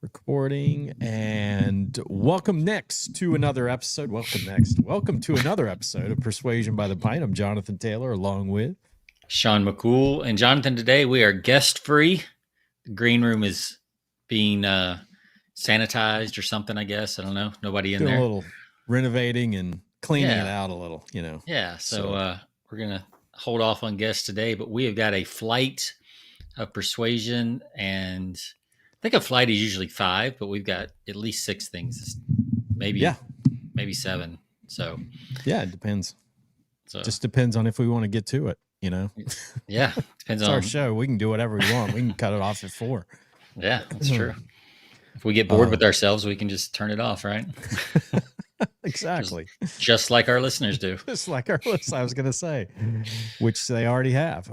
Recording and welcome to another episode. Welcome to another episode of Persuasion by the Pint. I'm Jonathan Taylor, along with Sean McCool and Jonathan. Today we are guest free. The green room is being sanitized or something, I guess. I don't know. Nobody in doing there. a little renovating and cleaning it out a little, Yeah. So we're going to hold off on guests today, but we have got a flight of Persuasion, and I think a flight is usually 5, but we've got at least 6 things, maybe 7. So yeah, it depends. So just depends on if we want to get to it, Yeah, depends it's on our show. We can do whatever we want. We can cut it off at 4. Yeah, that's true. If we get bored with ourselves, we can just turn it off, right? Exactly. Just like our listeners do. Just like our listeners, I was going to say, which they already have.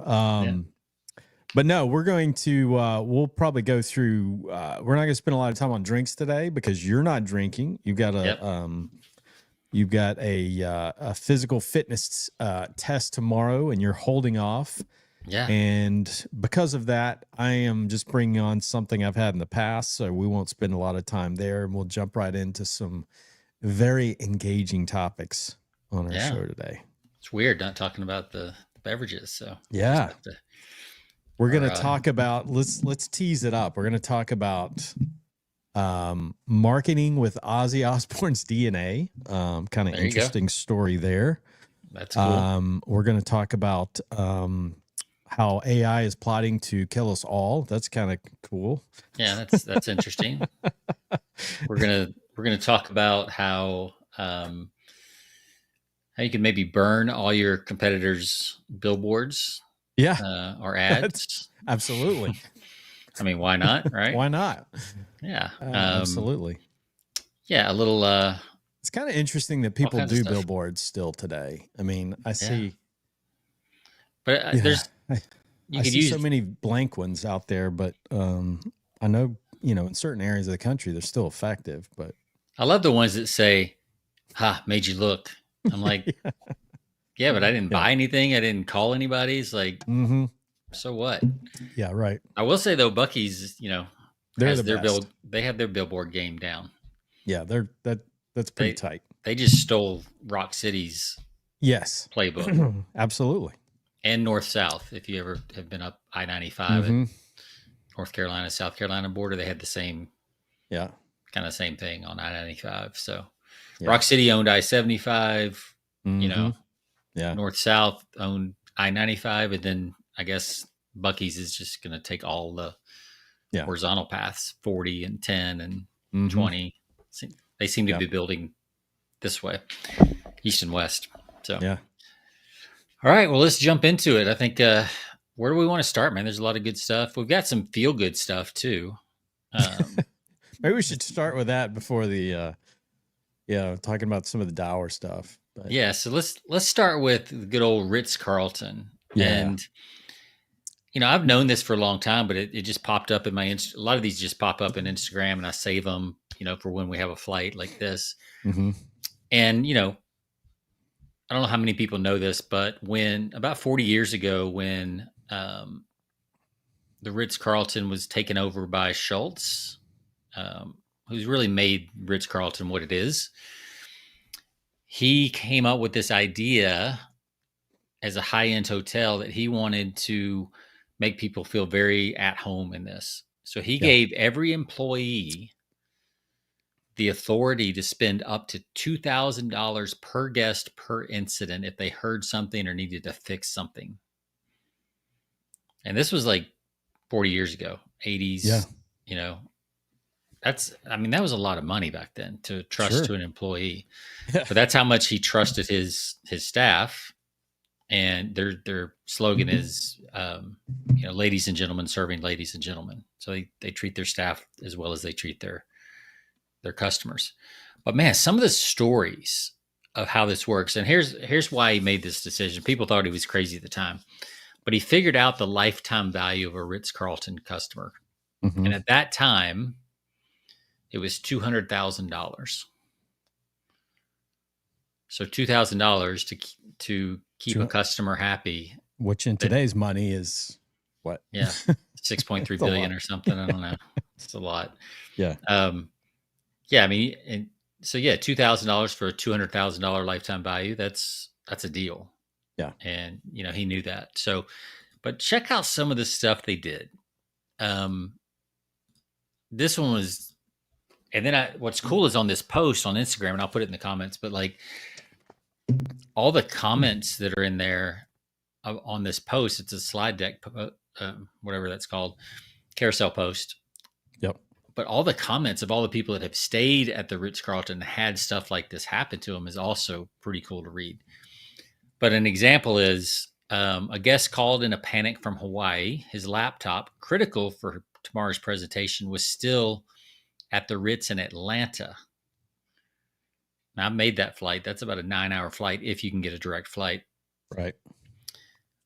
But no, we're going to, we'll probably go through, we're not going to spend a lot of time on drinks today because you're not drinking. You've got a physical fitness test tomorrow and you're holding off. Yeah. And because of that, I am just bringing on something I've had in the past. So we won't spend a lot of time there, and we'll jump right into some very engaging topics on our show today. It's weird not talking about the beverages. So yeah. We're going to talk about, let's tease it up. We're going to talk about marketing with Ozzy Osbourne's DNA. Kind of interesting story there. That's cool. We're going to talk about how AI is plotting to kill us all. That's kind of cool. Yeah, that's interesting. We're gonna talk about how you can maybe burn all your competitors' billboards. Yeah. Or ads. Absolutely. I mean, why not, right? Why not? Yeah. Absolutely. Yeah, a little it's kind of interesting that people do billboards still today. I mean, I see but I see so many blank ones out there, but I know, in certain areas of the country they're still effective, but I love the ones that say, "Ha, made you look." I'm like, yeah, but I didn't buy anything. I didn't call anybody. It's like, so what? Yeah, right. I will say though, Buc-ee's, they're the best. They have their billboard game down. Yeah, that's pretty tight. They just stole Rock City's playbook. Absolutely. And North-South. If you ever have been up I-95 at North Carolina, South Carolina border, they had the same, kind of same thing on I-95. So Rock City owned I-75, North-South owned I-95, and then I guess Buc-ee's is just going to take all the horizontal paths, 40 and 10 and 20. They seem to be building this way, east and west. So, all right, well, let's jump into it. I think, where do we want to start, man? There's a lot of good stuff. We've got some feel-good stuff, too. Maybe we should start with that before the, talking about some of the dour stuff. But. Yeah, so let's start with the good old Ritz-Carlton. Yeah. And, I've known this for a long time, but it just popped up in my a lot of these just pop up in Instagram, and I save them, for when we have a flight like this. And, I don't know how many people know this, but when about 40 years ago, when the Ritz-Carlton was taken over by Schultz, who's really made Ritz-Carlton what it is, he came up with this idea as a high-end hotel that he wanted to make people feel very at home in this. So he gave every employee the authority to spend up to $2,000 per guest per incident if they heard something or needed to fix something. And this was like 40 years ago, 80s. Yeah. That was a lot of money back then to trust to an employee. Yeah. But that's how much he trusted his staff. And their slogan is, ladies and gentlemen serving ladies and gentlemen. So they treat their staff as well as they treat their customers. But man, some of the stories of how this works, and here's why he made this decision. People thought he was crazy at the time, but he figured out the lifetime value of a Ritz-Carlton customer. And at that time, it was $200,000. So $2,000 to keep a customer happy. Which in today's money is what? Yeah. 6.3 billion or something. I don't know. It's a lot. Yeah. Yeah. I mean, and so yeah, $2,000 for a $200,000 lifetime value. That's a deal. Yeah. And he knew that. So, but check out some of the stuff they did. This one was, and then what's cool is on this post on Instagram, and I'll put it in the comments, but like all the comments that are in there on this post, it's a slide deck, whatever that's called, carousel post. Yep. But all the comments of all the people that have stayed at the Ritz-Carlton and had stuff like this happen to them is also pretty cool to read. But an example is a guest called in a panic from Hawaii. His laptop, critical for tomorrow's presentation, was still at the Ritz in Atlanta. Now, I made that flight. That's about a 9-hour flight if you can get a direct flight. Right.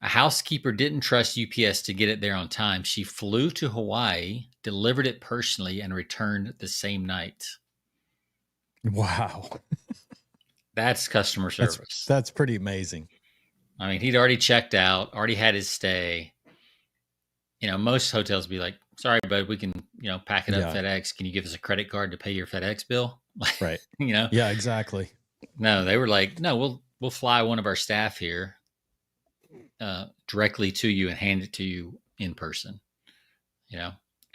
A housekeeper didn't trust UPS to get it there on time. She flew to Hawaii, delivered it personally, and returned the same night. Wow. That's customer service. That's pretty amazing. I mean, he'd already checked out, already had his stay. Most hotels be like, sorry, bud, we can, pack it up FedEx. Can you give us a credit card to pay your FedEx bill? Right. Yeah, exactly. No, they were like, no, we'll fly one of our staff here directly to you and hand it to you in person.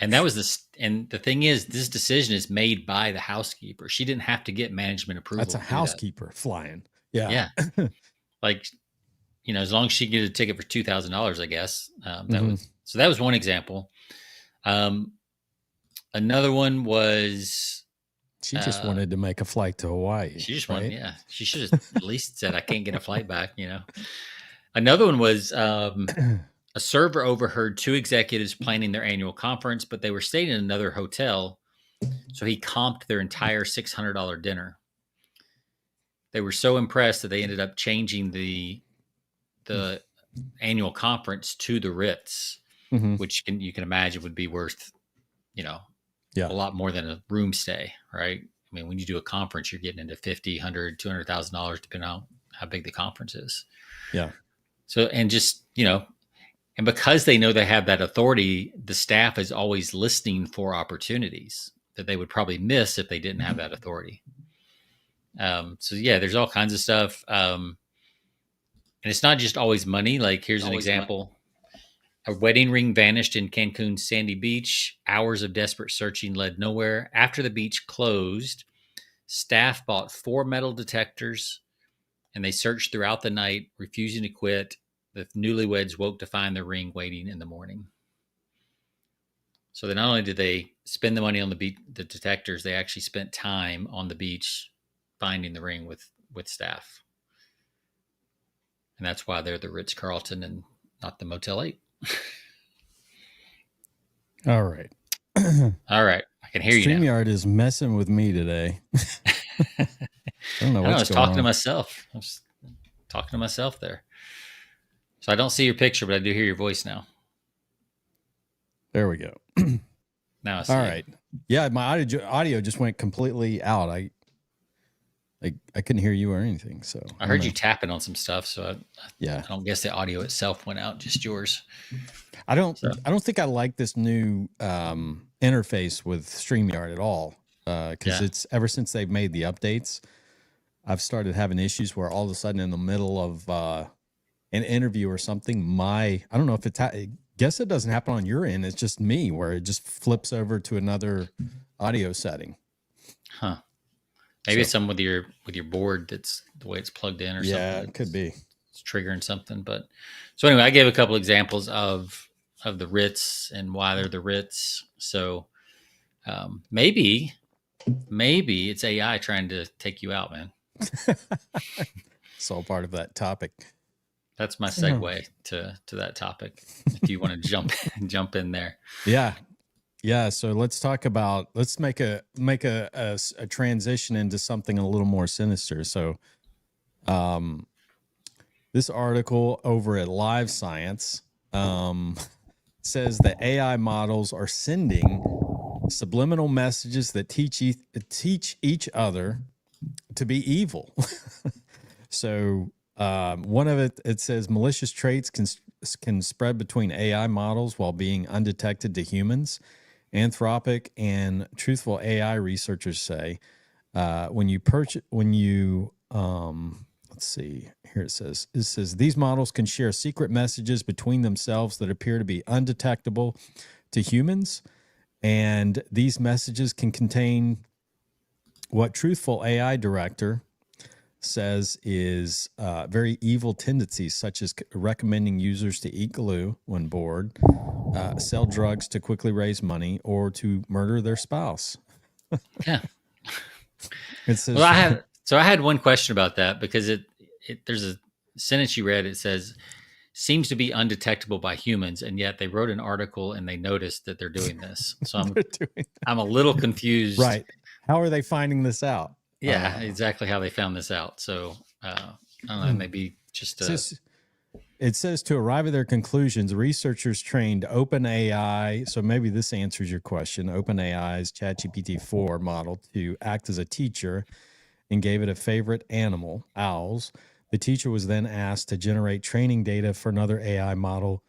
And that was and the thing is, this decision is made by the housekeeper. She didn't have to get management approval. That's a housekeeper flying. Yeah. Yeah. Like, as long as she get a ticket for $2,000, I guess. That was one example. Another one was she just wanted to make a flight to Hawaii. She just wanted, yeah. She should have at least said, "I can't get a flight back." Another one was a server overheard two executives planning their annual conference, but they were staying in another hotel, so he comped their entire $600 dinner. They were so impressed that they ended up changing the annual conference to the Ritz, which you can imagine would be worth, a lot more than a room stay, right? I mean, when you do a conference, you're getting into $50,000, $100,000, $200,000, depending on how big the conference is. Yeah. So, and just, and because they know they have that authority, the staff is always listening for opportunities that they would probably miss if they didn't have that authority. So yeah, there's all kinds of stuff. And it's not just always money. Like here's an example. A wedding ring vanished in Cancun's sandy beach. Hours of desperate searching led nowhere. After the beach closed, staff bought 4 metal detectors and they searched throughout the night, refusing to quit. The newlyweds woke to find the ring waiting in the morning. So not only did they spend the money on the detectors, they actually spent time on the beach finding the ring with staff. And that's why they're the Ritz-Carlton and not the Motel 8. All right. All right. I can hear you now. StreamYard is messing with me today. I don't know what's going on. I was talking to myself. I was talking to myself there. So I don't see your picture, but I do hear your voice now. There we go. Now I see. All right. Yeah, my audio just went completely out. I couldn't hear you or anything. So I heard you tapping on some stuff. So I don't guess the audio itself went out, just yours. I don't think I like this new interface with StreamYard at all. Because it's ever since they've made the updates, I've started having issues where all of a sudden in the middle of an interview or something, I don't know if it's, I guess it doesn't happen on your end. It's just me where it just flips over to another audio setting. Huh. Maybe it's something with your board. That's the way it's plugged in or something. Yeah, it could be. It's triggering something. But so anyway, I gave a couple examples of the Ritz and why they're the Ritz. So maybe it's AI trying to take you out, man. It's all part of that topic. That's my segue to that topic. If you want to jump in there. Yeah. So let's make a transition into something a little more sinister. So, this article over at Live Science, says that AI models are sending subliminal messages that teach each other to be evil. So, one of it says malicious traits can spread between AI models while being undetected to humans. Anthropic and truthful AI researchers say let's see here, it says these models can share secret messages between themselves that appear to be undetectable to humans, and these messages can contain what truthful AI director says is very evil tendencies, such as recommending users to eat glue when bored, sell drugs to quickly raise money, or to murder their spouse. Yeah. It says, Well, I had one question about that, because there's a sentence you read. It says seems to be undetectable by humans, and yet they wrote an article and they noticed that they're doing this. So I'm a little confused. Right. How are they finding this out? Yeah, exactly how they found this out. So I don't know, maybe just it says to arrive at their conclusions, researchers trained OpenAI. So maybe this answers your question. OpenAI's ChatGPT-4 model to act as a teacher and gave it a favorite animal, owls. The teacher was then asked to generate training data for another AI model,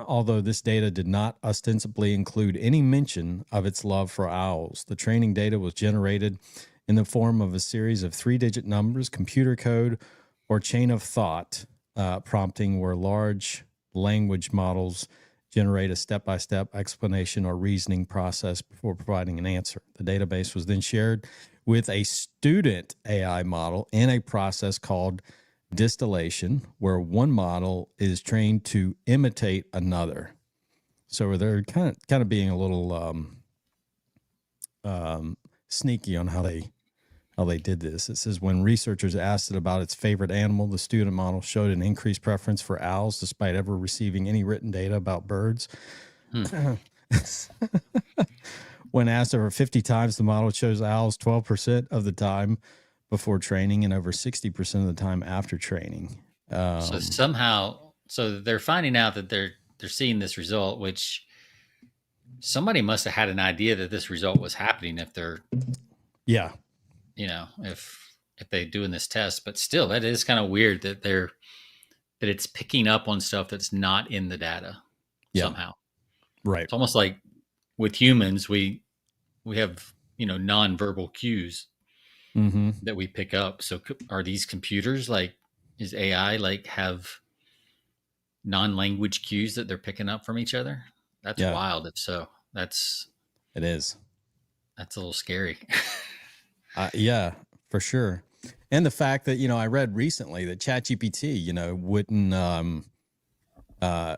although this data did not ostensibly include any mention of its love for owls. The training data was generated in the form of a series of 3-digit numbers, computer code, or chain of thought prompting, where large language models generate a step-by-step explanation or reasoning process before providing an answer. The database was then shared with a student AI model in a process called distillation, where one model is trained to imitate another. So they're kind of being a little sneaky on how they did this. It says when researchers asked it about its favorite animal, the student model showed an increased preference for owls despite ever receiving any written data about birds. When asked over 50 times, the model chose owls 12% of the time before training and over 60% of the time after training. So they're finding out that they're seeing this result, which somebody must have had an idea that this result was happening if they're, if they're doing this test. But still, that is kind of weird that it's picking up on stuff that's not in the data somehow. Right. It's almost like with humans, we have, nonverbal cues that we pick up. So are these computers is AI have non-language cues that they're picking up from each other? That's wild. If so, it is. That's a little scary. Yeah, for sure. And the fact that, I read recently that ChatGPT, wouldn't,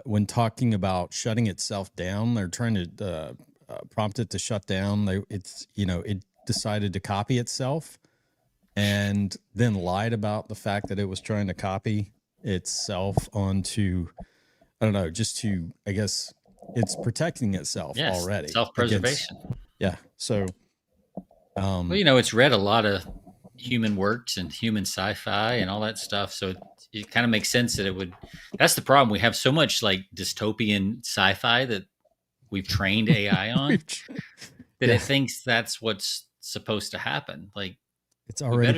when talking about shutting itself down, they're trying to prompt it to shut down. It decided to copy itself and then lied about the fact that it was trying to copy itself onto, I don't know, just to, I guess it's protecting itself already. Self-preservation. So, it's read a lot of human works and human sci-fi and all that stuff. So it kind of makes sense that that's the problem. We have so much dystopian sci-fi that we've trained AI on that it thinks that's what's supposed to happen. It's already we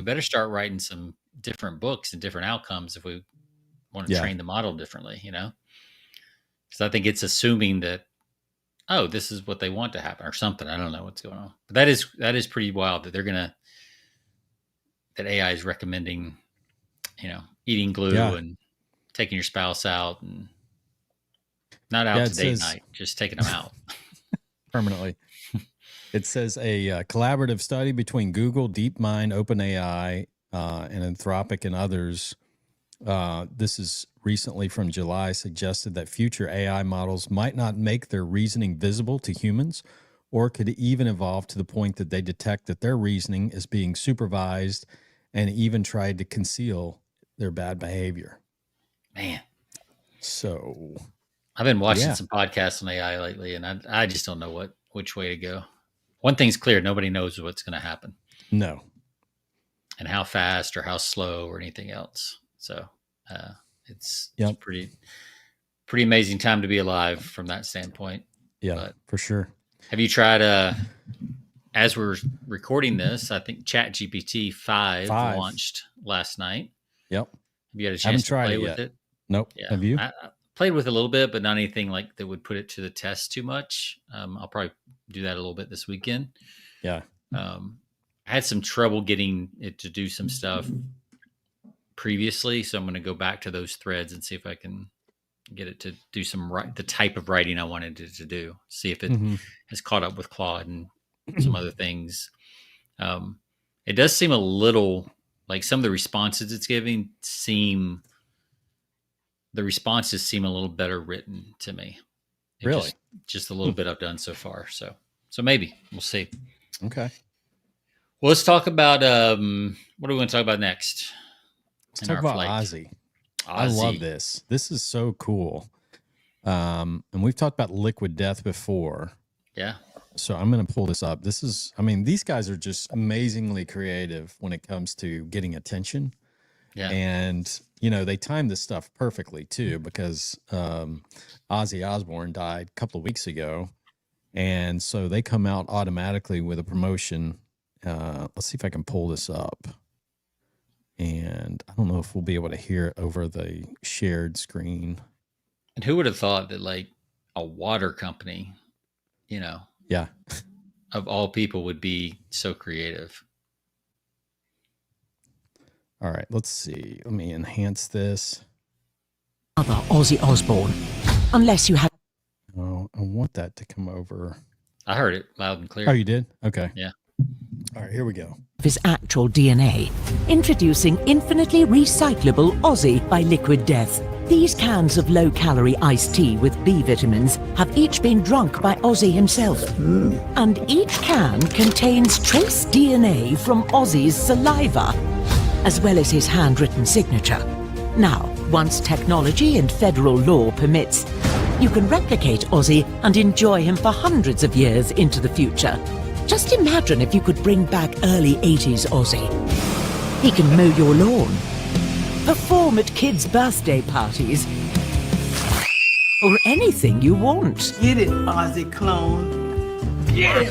better start writing some different books and different outcomes if we want to train the model differently, because I think it's assuming that, this is what they want to happen or something. I don't know what's going on, but that is pretty wild that that AI is recommending, eating glue and taking your spouse out, and not out to date night, just taking them out permanently. It says a collaborative study between Google, DeepMind, OpenAI, and Anthropic and others. This is recently from July, suggested that future AI models might not make their reasoning visible to humans, or could even evolve to the point that they detect that their reasoning is being supervised and even tried to conceal their bad behavior. Man. So I've been watching some podcasts on AI lately, and I just don't know which way to go. One thing's clear: nobody knows what's going to happen. No. And how fast or how slow or anything else. So it's pretty amazing time to be alive from that standpoint. Yeah, but for sure. Have you tried, as we're recording this, I think ChatGPT 5 launched last night. Yep. Have you had a chance to play with it? Nope. Yeah, Have you? I played with it a little bit, but not anything like that would put it to the test too much. I'll probably do that a little bit this weekend. Yeah. I had some trouble getting it to do some stuff previously, so I'm going to go back to those threads and see if I can get it to do the type of writing I wanted it to do. See if it has caught up with Claude and some other things. It does seem a little like some of the responses it's giving seem a little better written to me. Really? Just a little bit I've done so far. So maybe we'll see. Okay. Well, let's talk about what do we want to talk about next? Let's talk about Ozzy. I love this. This is so cool. And we've talked about Liquid Death before. Yeah. So I'm going to pull this up. These guys are just amazingly creative when it comes to getting attention. Yeah. And, they timed this stuff perfectly too, because Ozzy Osbourne died a couple of weeks ago. And so they come out automatically with a promotion. Let's see if I can pull this up. And I don't know if we'll be able to hear it over the shared screen. And who would have thought that like a water company, yeah, of all people would be so creative. All right, let's see. Let me enhance this. Other Ozzy Osbourne, unless you have. Oh, I want that to come over. I heard it loud and clear. Oh, you did? Okay. Yeah. All right, here we go. His actual DNA. Introducing infinitely recyclable Ozzy by Liquid Death. These cans of low-calorie iced tea with B vitamins have each been drunk by Ozzy himself. And each can contains trace DNA from Ozzy's saliva, as well as his handwritten signature. Now, once technology and federal law permits, you can replicate Ozzy and enjoy him for hundreds of years into the future. Just imagine if you could bring back early 80s Ozzy. He can mow your lawn, perform at kids' birthday parties, or anything you want. Get it, Ozzy clone. Yeah.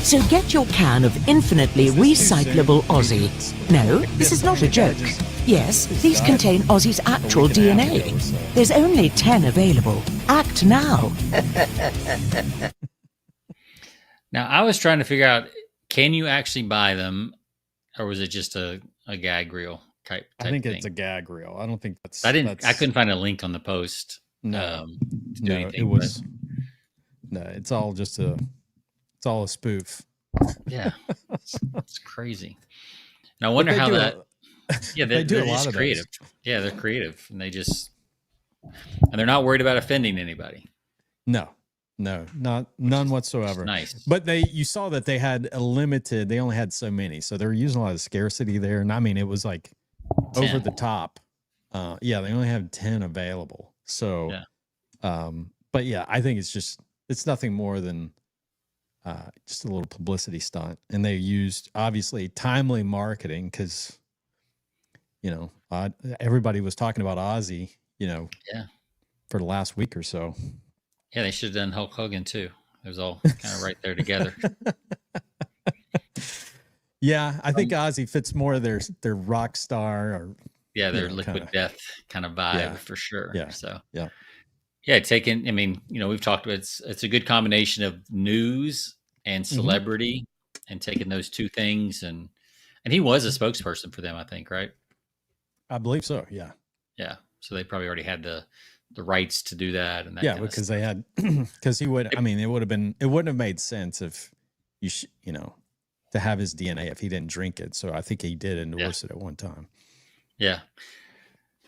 So get your can of infinitely recyclable Ozzy. No, this is not a joke. Yes, these contain Ozzy's actual DNA. There's only 10 available. Act now. Now, I was trying to figure out, can you actually buy them, or was it just a gag reel type I think thing? It's a gag reel. I don't think that's... I couldn't find a link on the post. No, it was... No, it's all a spoof. Yeah, it's crazy. And I wonder how that... they're just creative. Yeah, they're creative, and they're not worried about offending anybody. No, none whatsoever. Nice. But you saw that they had they only had so many. So they were using a lot of scarcity there. And I mean, it was like 10. Over the top. They only have 10 available. So, but yeah, I think it's nothing more than just a little publicity stunt. And they used obviously timely marketing because, everybody was talking about Ozzy, for the last week or so. Yeah, they should have done Hulk Hogan too. It was all kind of right there together. Yeah, I think Ozzy fits more their rock star or their Liquid Death kind of vibe for sure. Yeah. So yeah, we've talked about it's a good combination of news and celebrity and taking those two things and he was a spokesperson for them, I think, right? I believe so. Yeah. Yeah. So they probably already had the rights to do that and that. Yeah, because they had, because he would. I mean, it wouldn't have made sense if to have his DNA if he didn't drink it. So I think he did endorse it at one time. Yeah,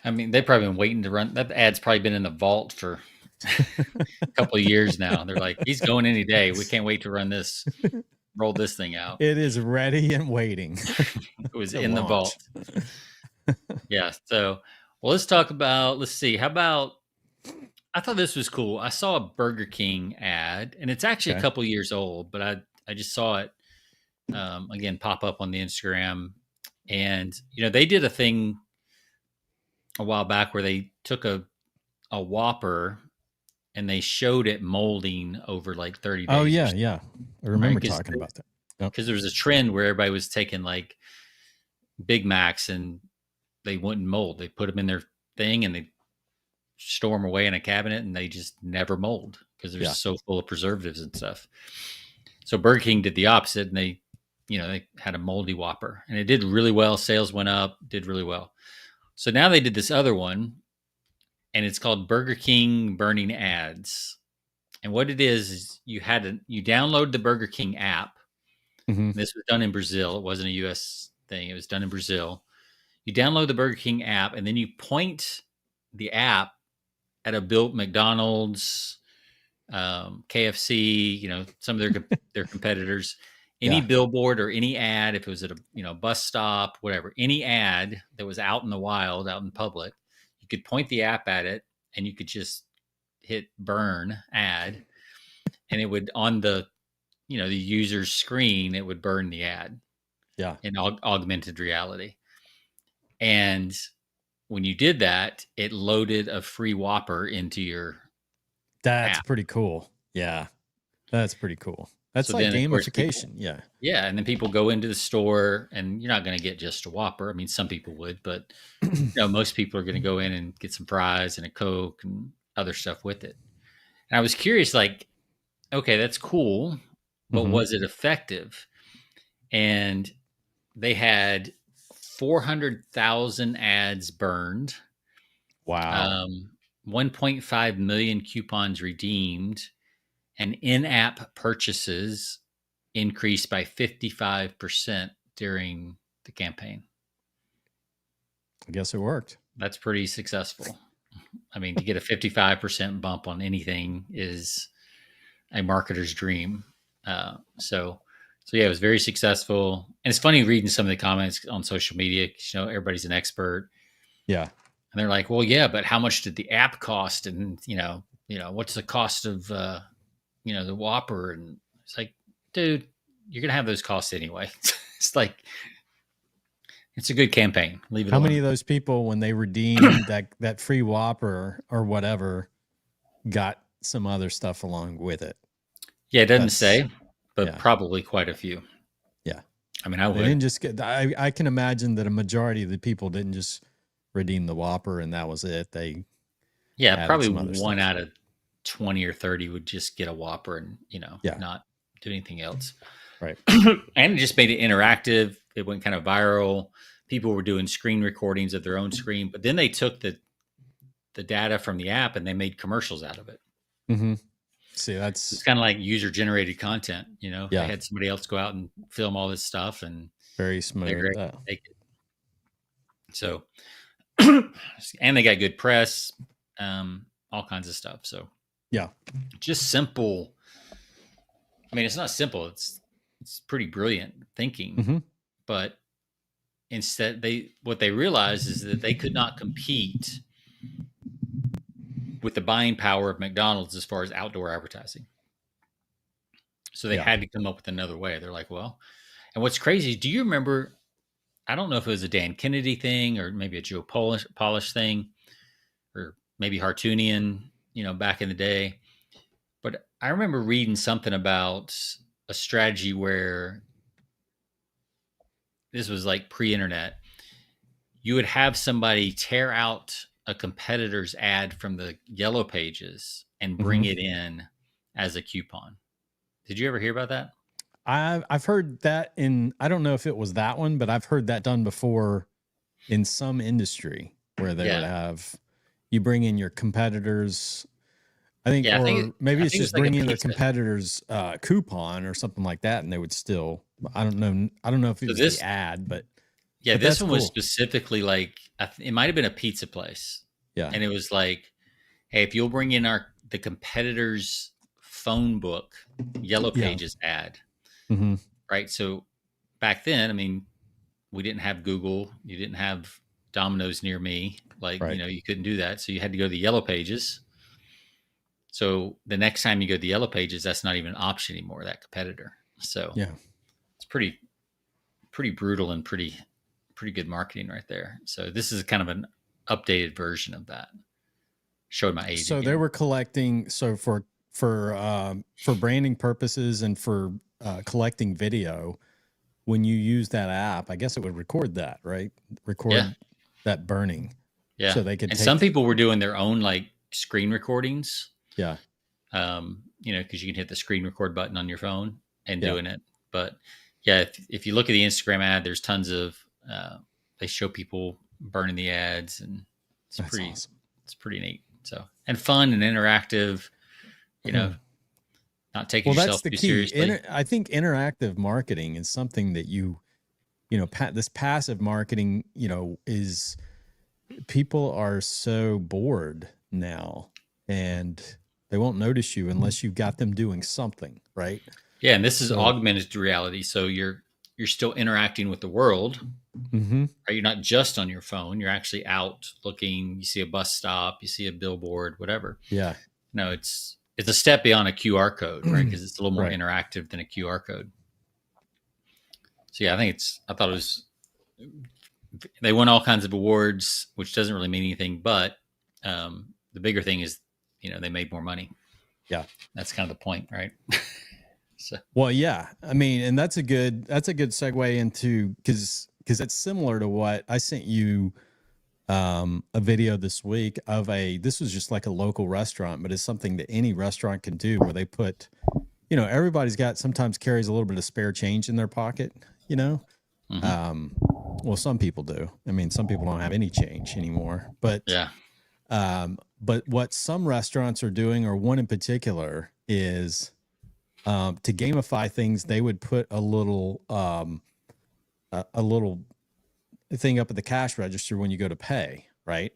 I mean, they've probably been waiting to run. That ad's probably been in the vault for a couple of years now. They're like, he's going any day. We can't wait to roll this thing out. It is ready and waiting. It was in the vault. Yeah. So, well, let's talk about. Let's see. How about? I thought this was cool. I saw a Burger King ad, and it's actually a couple years old, but I just saw it again pop up on the Instagram, and they did a thing a while back where they took a Whopper and they showed it molding over like 30 days. Oh yeah, yeah, I remember talking about that. Because there was a trend where everybody was taking like Big Macs and they wouldn't mold. They put them in thing and they store them away in a cabinet and they just never mold because they're so full of preservatives and stuff. So Burger King did the opposite, and they had a moldy Whopper, and it did really well. Sales went up, did really well. So now they did this other one, and it's called Burger King Burning Ads. And what it is you download the Burger King app. Mm-hmm. This was done in Brazil. It wasn't a US thing. It was done in Brazil. You download the Burger King app, and then you point the app at a built McDonald's, KFC, some of their competitors, any billboard or any ad, if it was at a bus stop, whatever, any ad that was out in the wild, out in public, you could point the app at it and you could just hit burn ad, and it would, on the the user's screen, it would burn the ad in augmented reality. And when you did that, it loaded a free Whopper into your That's app. pretty cool. Yeah. That's pretty cool. That's like gamification. Yeah. And then people go into the store, and you're not going to get just a Whopper. I mean, some people would, but most people are going to go in and get some fries and a Coke and other stuff with it. And I was curious, like, okay, that's cool, but was it effective? And they had 400,000 ads burned. Wow. 1.5 million coupons redeemed, and in-app purchases increased by 55% during the campaign. I guess it worked. That's pretty successful. I mean, to get a 55% bump on anything is a marketer's dream. So yeah, it was very successful. And it's funny reading some of the comments on social media. Everybody's an expert. Yeah. And they're like, well, yeah, but how much did the app cost? And, what's the cost of, the Whopper? And it's like, dude, you're going to have those costs anyway. It's like, it's a good campaign. Leave it alone. How many of those people, when they redeemed that free Whopper or whatever, got some other stuff along with it? Yeah, it doesn't say, but probably quite a few. Yeah. I mean, I would. They didn't just get, I can imagine that a majority of the people didn't just redeem the Whopper and that was it. They probably one out of 20 or 30 would just get a Whopper and not do anything else. Right. And it just made it interactive. It went kind of viral. People were doing screen recordings of their own screen, but then they took the data from the app and they made commercials out of it. Mm-hmm. See, it's kind of like user generated content. They had somebody else go out and film all this stuff, and very smooth. So, and they got good press, all kinds of stuff. So just simple. I mean, it's not simple. It's pretty brilliant thinking, but instead what they realized is that they could not compete with the buying power of McDonald's as far as outdoor advertising. So they had to come up with another way. They're like, well, and what's crazy, do you remember, I don't know if it was a Dan Kennedy thing or maybe a Joe Polish thing or maybe Hartunian, back in the day. But I remember reading something about a strategy where this was like pre-internet. You would have somebody tear out a competitor's ad from the yellow pages and bring it in as a coupon. Did you ever hear about that? I've heard that I don't know if it was that one, but I've heard that done before in some industry where they would have, you bring in your competitors. Maybe it's just bringing in their competitors' coupon or something like that. And they would still, I don't know if it was the ad, but this one was specifically like, it might've been a pizza place. Yeah. And it was like, hey, if you'll bring in the competitor's phone book, yellow pages ad. Mm-hmm. Right. So back then, I mean, we didn't have Google. You didn't have Domino's near me. Like, you couldn't do that. So you had to go to the yellow pages. So the next time you go to the yellow pages, that's not even an option anymore, that competitor. So it's pretty brutal and pretty good marketing right there. So this is kind of an updated version of that. Showed my age. So again. They were collecting. So for branding purposes and for collecting video, when you use that app, I guess it would record that, right? Record that burning. Yeah. So they could. And some people were doing their own like screen recordings. Yeah. Because you can hit the screen record button on your phone and Yeah. doing it. But yeah, if you look at the Instagram ad, there's tons of they show people burning the ads, and That's awesome. It's pretty neat. So, and fun and interactive. Not taking yourself too seriously. I think interactive marketing is something that this passive marketing, is people are so bored now, and they won't notice you unless you've got them doing something, right? Yeah, and this is augmented reality, so you're still interacting with the world. Mm-hmm. Right? You're not just on your phone. You're actually out looking. You see a bus stop. You see a billboard. Whatever. Yeah. No, it's a step beyond a QR code, right? Because it's a little more interactive than a QR code. So yeah, I thought it was. They won all kinds of awards, which doesn't really mean anything, but the bigger thing is, they made more money. Yeah, that's kind of the point, right? Well, yeah, I mean, and that's a good segue into because it's similar to what I sent you a video this week of this was just like a local restaurant, but it's something that any restaurant can do where they put, everybody's sometimes carries a little bit of spare change in their pocket, Mm-hmm. Well, some people do. I mean, some people don't have any change anymore, but yeah. But what some restaurants are doing, or one in particular, is to gamify things. They would put a little thing up at the cash register when you go to pay, right?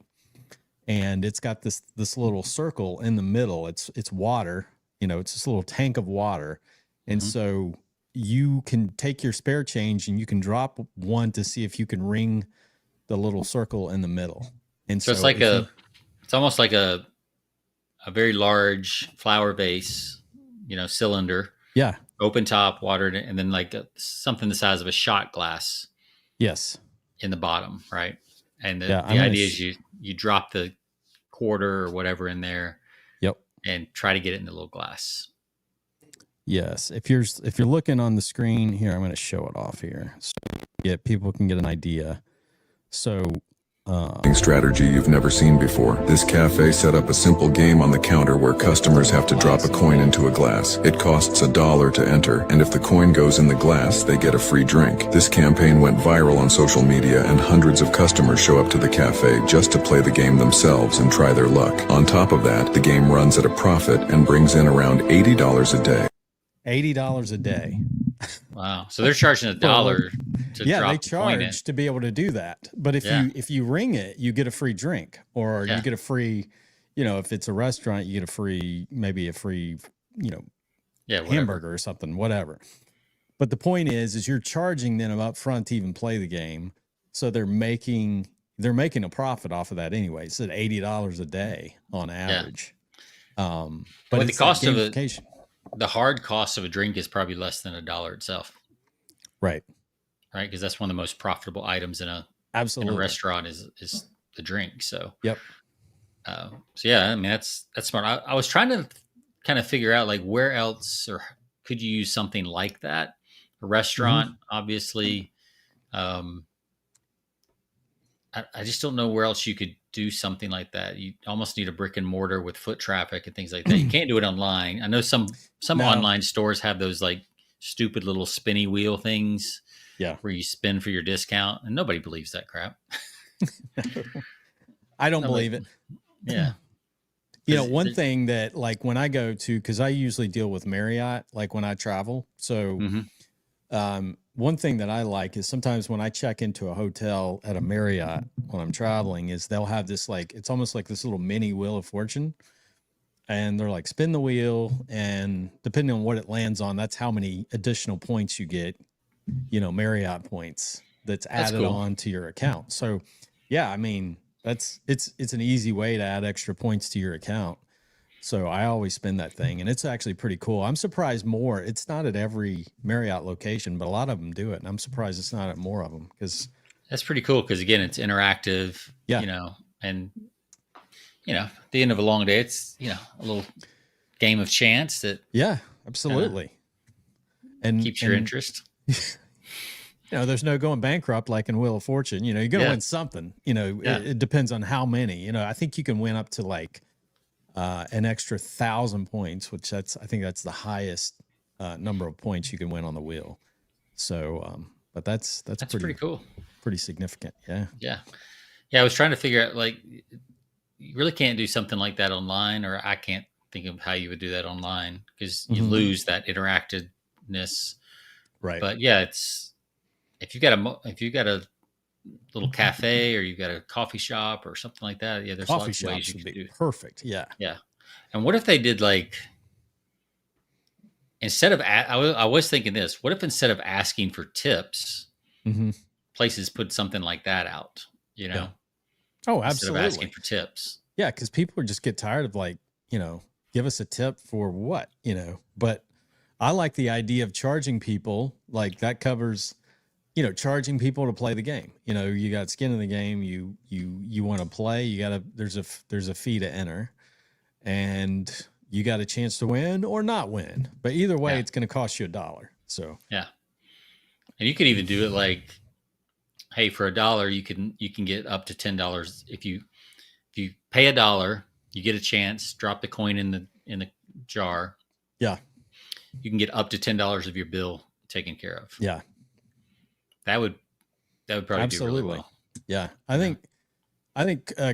And it's got this little circle in the middle. It's water, it's this little tank of water, and Mm-hmm. so you can take your spare change and you can drop one to see if you can ring the little circle in the middle. And so it's like it's almost like a very large flower vase, cylinder. Yeah. Open top, watered, and then like something the size of a shot glass. Yes. In the bottom, right? And the idea is you drop the quarter or whatever in there. Yep. And try to get it in the little glass. Yes. If you're looking on the screen here, I'm going to show it off here so people can get an idea. So strategy you've never seen before. This cafe set up a simple game on the counter where customers have to drop a coin into a glass. It costs $1 to enter, and if the coin goes in the glass, they get a free drink. This campaign went viral on social media, and hundreds of customers show up to the cafe just to play the game themselves and try their luck. On top of that, the game runs at a profit and brings in around $80 a day. $80 a day. Wow. So they're charging $1 to drop they charge to be able to do that. But if you ring it, you get a free drink, or you get a free, if it's a restaurant, you get a free hamburger or something, whatever. But the point is you're charging them up front to even play the game. So they're making a profit off of that anyway. It's at $80 a day on average. Yeah. But the cost of gamification. The hard cost of a drink is probably less than $1 itself. Right. Right. Because that's one of the most profitable items in a restaurant is the drink. So, yep. So yeah, I mean, that's smart. I was trying to kind of figure out like where else or could you use something like that? A restaurant, obviously. I just don't know where else you could do something like that. You almost need a brick and mortar with foot traffic and things like that. You can't do it online. I know some online stores have those like stupid little spinny wheel things. Yeah. Where you spin for your discount, and nobody believes that crap. I don't believe it. Yeah. One thing that like when I go to, cause I usually deal with Marriott, like when I travel. So, one thing that I like is sometimes when I check into a hotel at a Marriott when I'm traveling is they'll have this like, it's almost like this little mini wheel of fortune, and they're like, spin the wheel, and depending on what it lands on, that's how many additional points you get, Marriott points that's added on to your account. So yeah, I mean, it's an easy way to add extra points to your account. So I always spin that thing, and it's actually pretty cool. I'm surprised more. It's not at every Marriott location, but a lot of them do it, and I'm surprised it's not at more of them because that's pretty cool. Because again, it's interactive. Yeah. And at the end of a long day, it's a little game of chance that absolutely, and keeps your interest. there's no going bankrupt like in Wheel of Fortune. You're going to win something. It depends on how many. I think you can win up to like an extra 1,000 points, which I think that's the highest number of points you can win on the wheel. So, but that's pretty cool, pretty significant. Yeah. I was trying to figure out, like, you really can't do something like that online, or I can't think of how you would do that online, because you lose that interactiveness. Right. But it's if you got a little cafe, or you've got a coffee shop or something like that. Yeah, there's lots of ways you can do. Perfect. Yeah. Yeah. And what if they did, like, instead of I was thinking this, what if instead of asking for tips, places put something like that out? Yeah. Oh, absolutely. Instead of asking for tips. Yeah, because people just get tired of, like, give us a tip for what, But I like the idea of charging people. Like, that covers, charging people to play the game. You got skin in the game. You want to play. There's a fee to enter, and you got a chance to win or not win. But either way, it's going to cost you $1. So yeah, and you could even do it like, hey, for $1, you can get up to $10 if you pay $1, you get a chance. Drop the coin in the jar. Yeah, you can get up to $10 of your bill taken care of. Yeah, that would probably do really well. Yeah, I think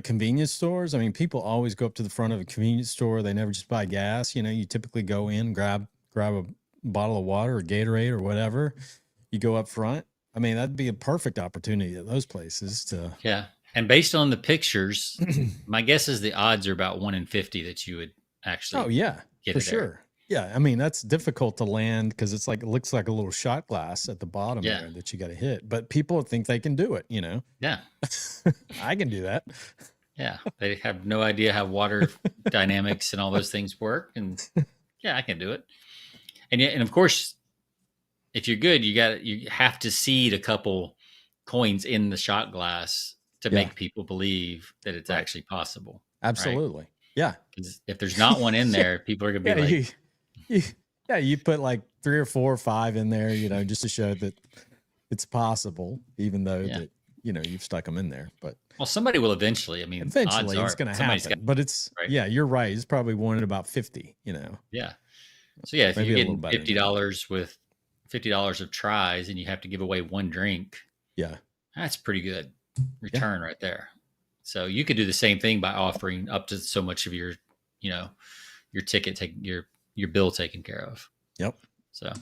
convenience stores. I mean, people always go up to the front of a convenience store. They never just buy gas. You typically go in, grab a bottle of water or Gatorade or whatever. You go up front. I mean, that'd be a perfect opportunity at those places to. Yeah. And based on the pictures, my guess is the odds are about 1 in 50 that you would actually. Oh yeah, get for it there. Sure. Yeah. I mean, that's difficult to land because it looks like a little shot glass at the bottom there that you got to hit, but people think they can do it, Yeah. I can do that. Yeah. They have no idea how water dynamics and all those things work. And yeah, I can do it. And of course, if you're good, you have to seed a couple coins in the shot glass to make people believe that it's actually possible. Absolutely. Right? Yeah. Because if there's not one in there, people are going to be like, you put like 3 or 4 or 5 in there, just to show that it's possible, even though that, you've stuck them in there. But somebody will eventually. I mean, eventually it's going to happen, but it's, you're right. It's probably 1 in about 50, Yeah. So yeah, if you get $50 with $50 of tries and you have to give away 1 drink. Yeah. That's pretty good return right there. So you could do the same thing by offering up to so much of your ticket, your bill taken care of. Yep. So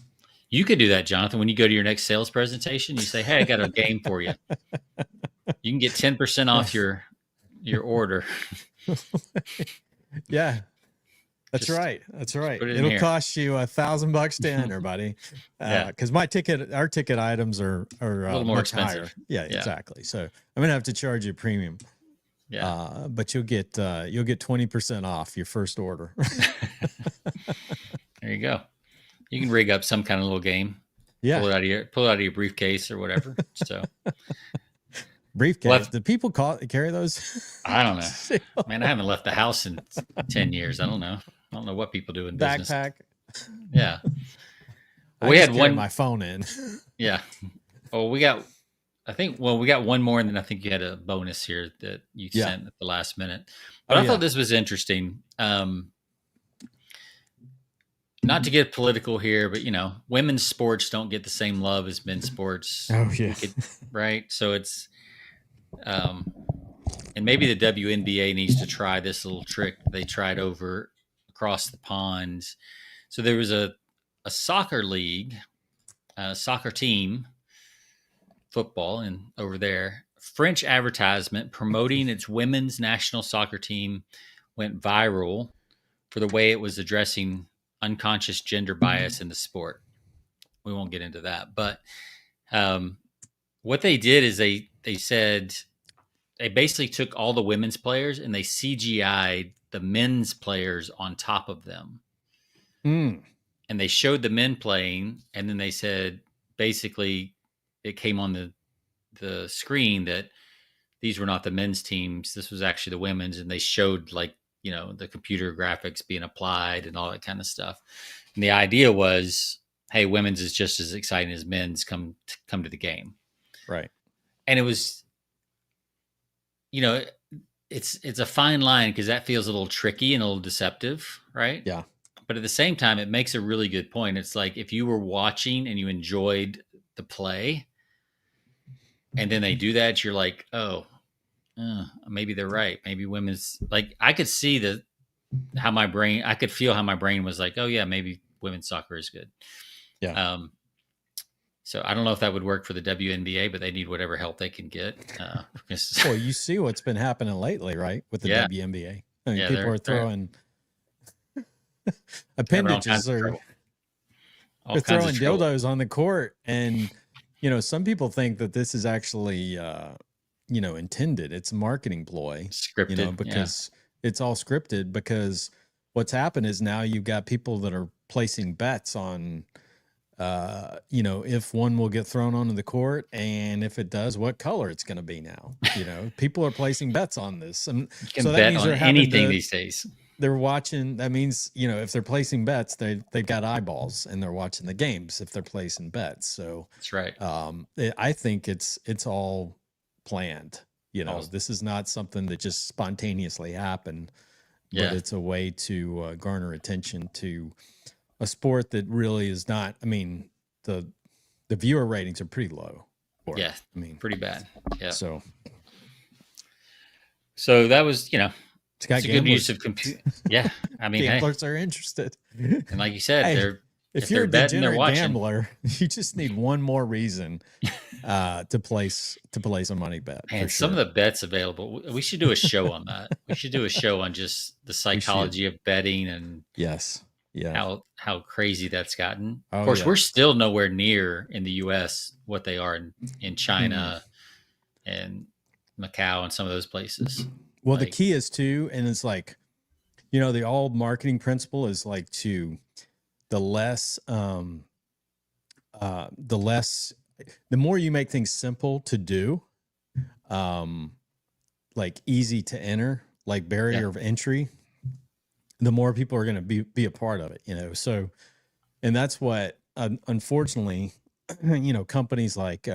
you could do that, Jonathan, when you go to your next sales presentation. You say, hey, I got a game for you. You can get 10% off your order. Yeah. That's right. It'll cost you $1,000 to enter, buddy. Because our ticket items are a little more expensive. Higher. Yeah, exactly. So I'm gonna have to charge you a premium. Yeah. But you'll get 20% off your first order. There you go. You can rig up some kind of little game. Yeah. Pull it out of your briefcase or whatever. So briefcase. Do people carry those? I don't know. Man, I haven't left the house in 10 years. I don't know. I don't know what people do in business. Backpack. Yeah. We had my phone in. Yeah. Oh, we got one more, and then I think you had a bonus here that you sent at the last minute. But I thought this was interesting. Not to get political here, but women's sports don't get the same love as men's sports. Oh yeah. Right. So it's, and maybe the WNBA needs to try this little trick they tried over across the pond. So there was a soccer league, soccer team, football, and over there, French advertisement promoting its women's national soccer team went viral for the way it was addressing unconscious gender bias in the sport. We won't get into that, but what they did is they said they basically took all the women's players and they CGI'd the men's players on top of them. And they showed the men playing, and then they said basically it came on the screen that these were not the men's teams. This was actually the women's, and they showed the computer graphics being applied and all that kind of stuff. And the idea was hey, women's is just as exciting as men's come to the game. Right. And it was, it's a fine line because that feels a little tricky and a little deceptive, right? Yeah. But at the same time, it makes a really good point. It's like if you were watching and you enjoyed the play, and then they do that, you're like, oh, maybe they're right. Maybe women's, like, I could see I could feel how my brain was like, oh yeah, maybe women's soccer is good. Yeah. So I don't know if that would work for the WNBA, but they need whatever help they can get. Well, you see what's been happening lately, right? With the WNBA. I mean, people are throwing appendages or they're throwing dildos on the court. And, some people think that this is actually, intended. It's a marketing ploy. Scripted. Because it's all scripted, because what's happened is now you've got people that are placing bets on, if one will get thrown onto the court, and if it does, what color it's going to be now. People are placing bets on this. And you can bet on anything these days. They're watching. That means, if they're placing bets, they've got eyeballs and they're watching the games if they're placing bets. So that's right. I think it's all planned. This is not something that just spontaneously happened, but it's a way to garner attention to a sport that really is not. I mean, the viewer ratings are pretty low. I mean, pretty bad. Yeah. So that was, it's got a good use of compute. Yeah. I mean, gamblers are interested. And like you said, if you're a degenerate gambler, you just need one more reason to place a money bet. And some of the bets available, we should do a show on that. We should do a show on just the psychology of betting and how crazy that's gotten. Of course, we're still nowhere near in the U.S. what they are in China and Macau and some of those places. Well, the key is too, and it's like, the all marketing principle is like the more you make things simple to do, like easy to enter, like barrier of entry, the more people are going to be a part of it, So, and that's what, unfortunately, companies like,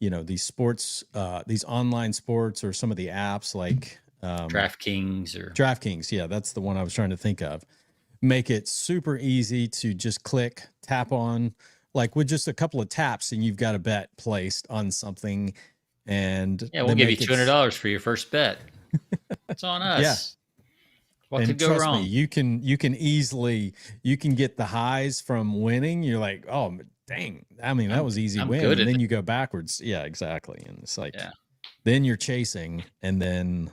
these sports, these online sports, or some of the apps like DraftKings. Yeah, that's the one I was trying to think of. Make it super easy to just tap on, like with just a couple of taps, and you've got a bet placed on something. And we'll give you $200 for your first bet. It's on us. Yeah. What could go wrong? Me, you can get the highs from winning. You're like, oh dang, I mean, that was easy win. And then you go backwards. Yeah, exactly. And it's like, then you're chasing, and then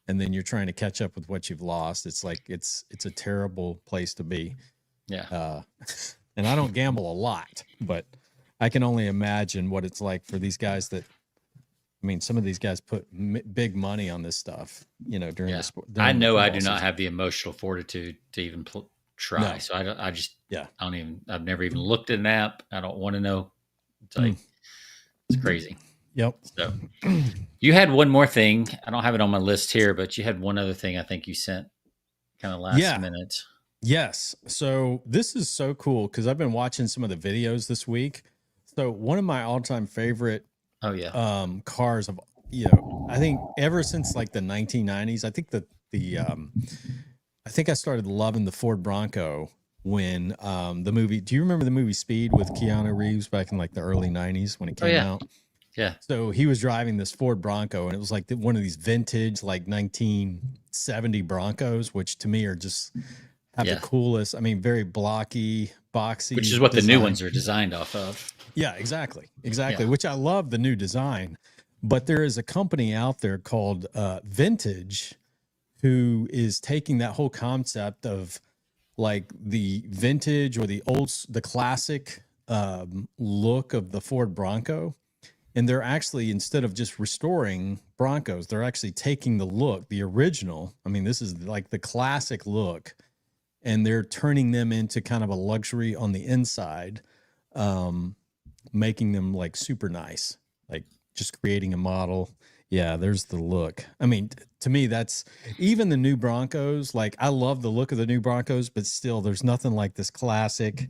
you're trying to catch up with what you've lost. It's like, it's a terrible place to be. Yeah. And I don't gamble a lot, but I can only imagine what it's like for these guys some of these guys put big money on this stuff, during the sport. I know I do not have the emotional fortitude to even try. No. So I've never even looked at an app. I don't want to know. It's like, it's crazy. Yep. So you had one more thing. I don't have it on my list here, but you had one other thing I think you sent kind of last minute. Yes. So this is so cool because I've been watching some of the videos this week. So one of my all-time favorite cars of, I think ever since like the 1990s, I think I think I started loving the Ford Bronco when the movie, do you remember the movie Speed with Keanu Reeves back in like the early 90s when it came out? Yeah. So he was driving this Ford Bronco, and it was like one of these vintage, like 1970 Broncos, which to me are just have the coolest. I mean, very blocky, boxy. Which is what the new ones are designed off of. Yeah, exactly. Yeah. Which I love the new design. But there is a company out there called Vintage who is taking that whole concept of like the vintage or the classic look of the Ford Bronco. And they're actually, instead of just restoring Broncos, they're actually taking the look, the original. I mean, this is like the classic look, and they're turning them into kind of a luxury on the inside, making them like super nice, like just creating a model, Yeah, there's the look. I mean, to me, that's even the new Broncos. Like, I love the look of the new Broncos, but still, there's nothing like this classic,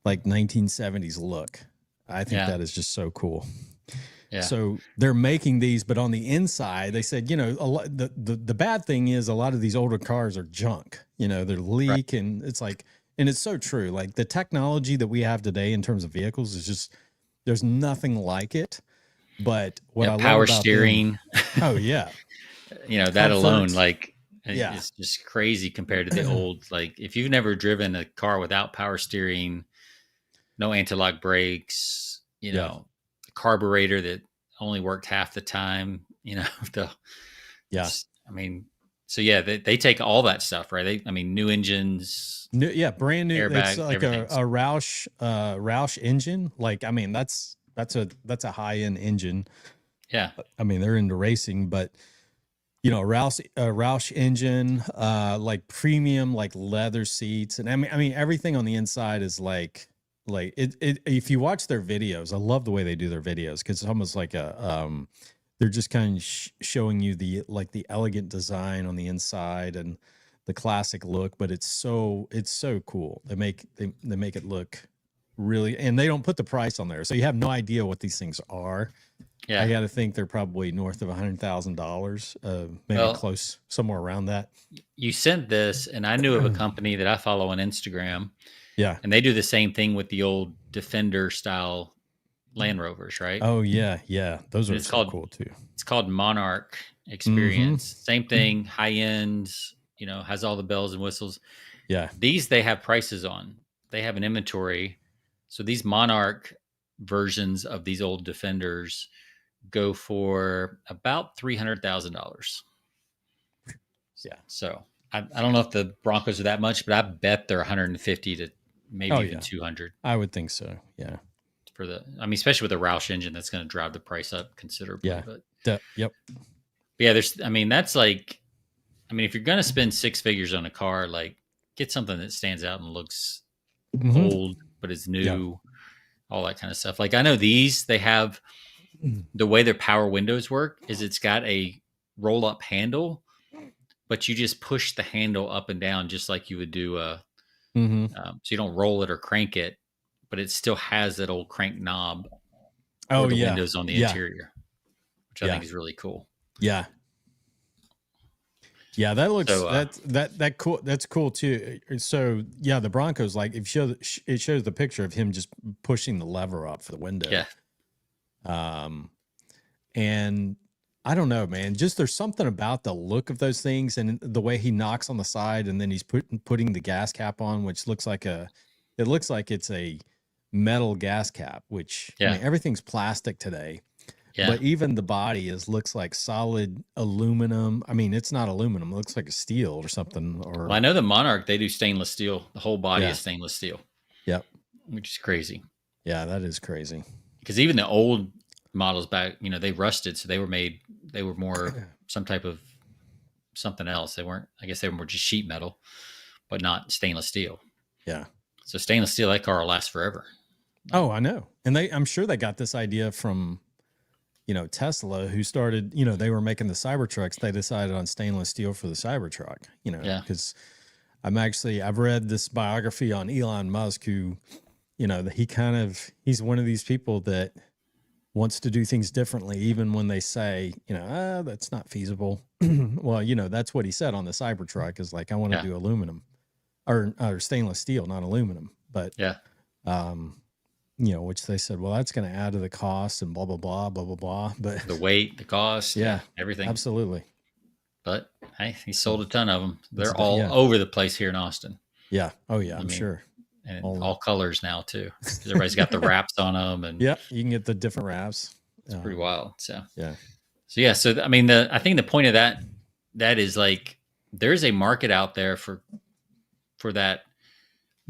like 1970s look. I think that is just so cool. Yeah. So they're making these, but on the inside, they said, a lot, the bad thing is a lot of these older cars are junk. They're leak, and it's like, and it's so true. Like the technology that we have today in terms of vehicles is just, there's nothing like it. But what I love power about steering. Oh yeah. That Comfort. alone, like, Yeah. it's just crazy compared to the old. Like, if you've never driven a car without power steering, no anti-lock brakes, the carburetor that only worked half the time, I mean, so yeah, they take all that stuff, right? New engines, brand new. Airbag, It's like a Roush engine. Like, I mean, that's a high end engine. Yeah. I mean, they're into racing, but Roush engine, like premium, like leather seats, and I mean everything on the inside is like it. If you watch their videos, I love the way they do their videos because it's almost like they're just kind of showing you the elegant design on the inside and the classic look, but it's so cool. They make it look really, and they don't put the price on there, so you have no idea what these things are. Yeah, I got to think they're probably north of $100,000, maybe close, somewhere around that. You sent this, and I knew of a company that I follow on Instagram. Yeah, and they do the same thing with the old Defender style Land Rovers, right? Oh yeah, those are cool too. It's called Monarch Experience. Same thing, high end. Has all the bells and whistles. Yeah, these they have prices on. They have an inventory. So these Monarch versions of these old Defenders go for about $300,000. Yeah. So I don't know if the Broncos are that much, but I bet they're 150 to maybe even 200. I would think so. Yeah. Especially with a Roush engine, that's going to drive the price up considerably. Yeah. But yeah, that's like, if you're going to spend six figures on a car, like get something that stands out and looks old, but is new, all that kind of stuff. Like I know they have the way their power windows work is it's got a roll up handle, but you just push the handle up and down just like you would do so you don't roll it or crank it, but it still has that old crank knob for the windows on the interior, which I think is really cool. Yeah. Yeah, that looks that cool. That's cool too. So yeah, the Broncos, like it shows the picture of him just pushing the lever up for the window. Yeah. And I don't know, man. Just there's something about the look of those things and the way he knocks on the side, and then he's putting the gas cap on, which looks like it's a metal gas cap. Which everything's plastic today. Yeah. But even the body looks like solid aluminum. I mean, it's not aluminum. It looks like a steel or something. Well, I know the Monarch, they do stainless steel. The whole body is stainless steel. Yep. Which is crazy. Yeah, that is crazy. Because even the old models back, they rusted. So they were more some type of something else. They weren't, I guess they were more just sheet metal, but not stainless steel. Yeah. So stainless steel, that car will last forever. Oh, I know. And I'm sure they got this idea from Tesla, who started, they were making the Cybertrucks. They decided on stainless steel for the Cybertruck, because I've read this biography on Elon Musk, who, he's one of these people that wants to do things differently, even when they say, that's not feasible. Well, that's what he said on the Cybertruck is like, I want to do aluminum or stainless steel, not aluminum. But, which they said, well, that's going to add to the cost and blah, blah, blah, blah, blah, blah. But the weight, the cost, everything. Absolutely. But hey, he sold a ton of them. They're all over the place here in Austin. Yeah. Oh yeah, I'm sure. And all colors now too. Because everybody's got the wraps on them. And you can get the different wraps. It's pretty wild. So yeah. So I think the point of that is like there's a market out there for that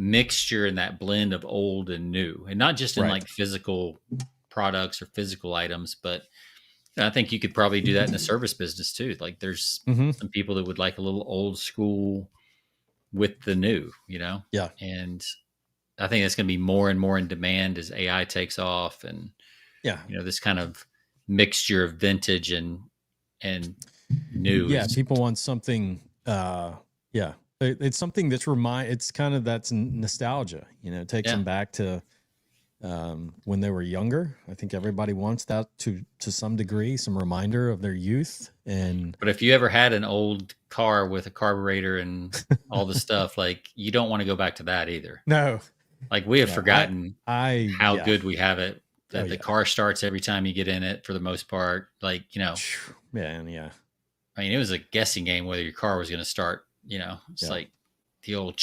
mixture and that blend of old and new, and not just in like physical products or physical items, but I think you could probably do that in the service business too. Like there's some people that would like a little old school with the new, Yeah. And I think that's going to be more and more in demand as AI takes off, and this kind of mixture of vintage and and new. Yeah, people want something. Yeah, it's something that's it's kind of that's nostalgia. You know, it takes them back to when they were younger. I think everybody wants that to some degree, some reminder of their youth. But if you ever had an old car with a carburetor and all the stuff, like you don't want to go back to that either. No, like we have forgotten how yeah. good we have it. That the car starts every time you get in it for the most part. Like, you know, man, yeah. I mean, it was a guessing game whether your car was going to start. You know, it's like the old.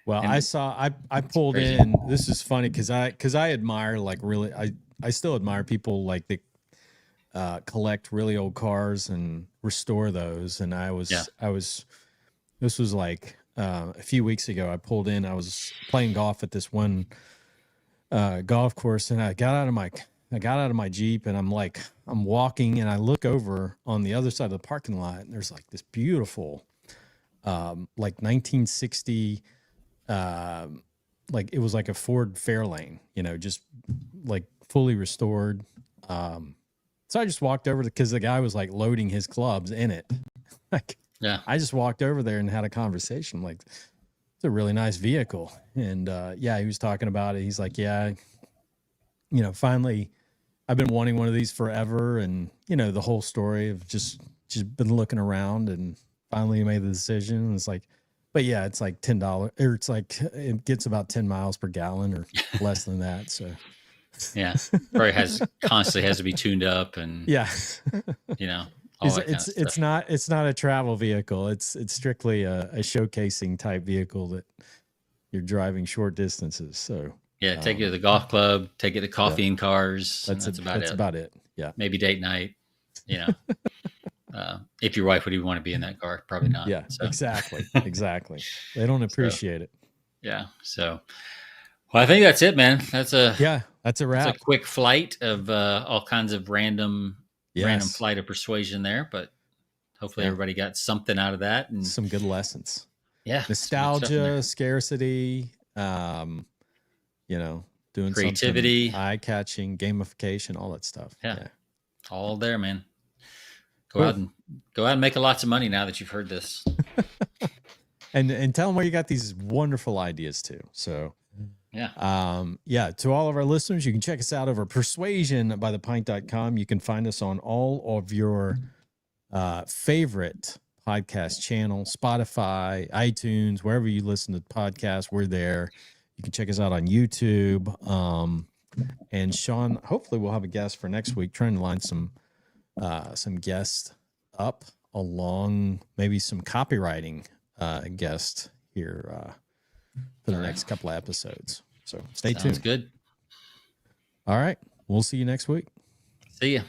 Well, I pulled in. This is funny because I admire like really I still admire people like that collect really old cars and restore those. And this was like a few weeks ago. I pulled in. I was playing golf at this one golf course, and I got out of my Jeep, and I'm walking, and I look over on the other side of the parking lot, and there's like this beautiful like 1960 like it was like a Ford Fairlane, you know, just like fully restored. So I just walked over because the guy was like loading his clubs in it. Like, I just walked over there and had a conversation. I'm like, it's a really nice vehicle. And he was talking about it. He's like, you know, finally I've been wanting one of these forever. And, you know, the whole story of just been looking around and finally made the decision. And it's like, but yeah, it's like $10 or it's like, it gets about 10 miles per gallon or less than that. So yeah, probably constantly has to be tuned up and you know, it's not a travel vehicle. It's strictly a showcasing type vehicle that you're driving short distances. So take it to the golf club, take it to coffee and cars. That's about it. Yeah. Maybe date night, you know. If your wife would even want to be in that car, probably not. Yeah, so. Exactly. They don't appreciate it. Yeah. So, well, I think that's it, man. That's a wrap. That's a quick flight of all kinds of random flight of persuasion there, but hopefully everybody got something out of that and some good lessons. Yeah. Nostalgia, scarcity, you know, doing creativity, eye-catching, gamification, all that stuff. Yeah. All there, man. Go out and make lots of money now that you've heard this. and tell them where you got these wonderful ideas too. So to all of our listeners, you can check us out over persuasionbythepint.com. You can find us on all of your favorite podcast channels, Spotify, iTunes, wherever you listen to podcasts, we're there. You can check us out on YouTube. And Sean, hopefully we'll have a guest for next week, trying to line some guests up along maybe some copywriting guest here for the next couple of episodes. So stay tuned. Sounds good. All right. We'll see you next week. See ya.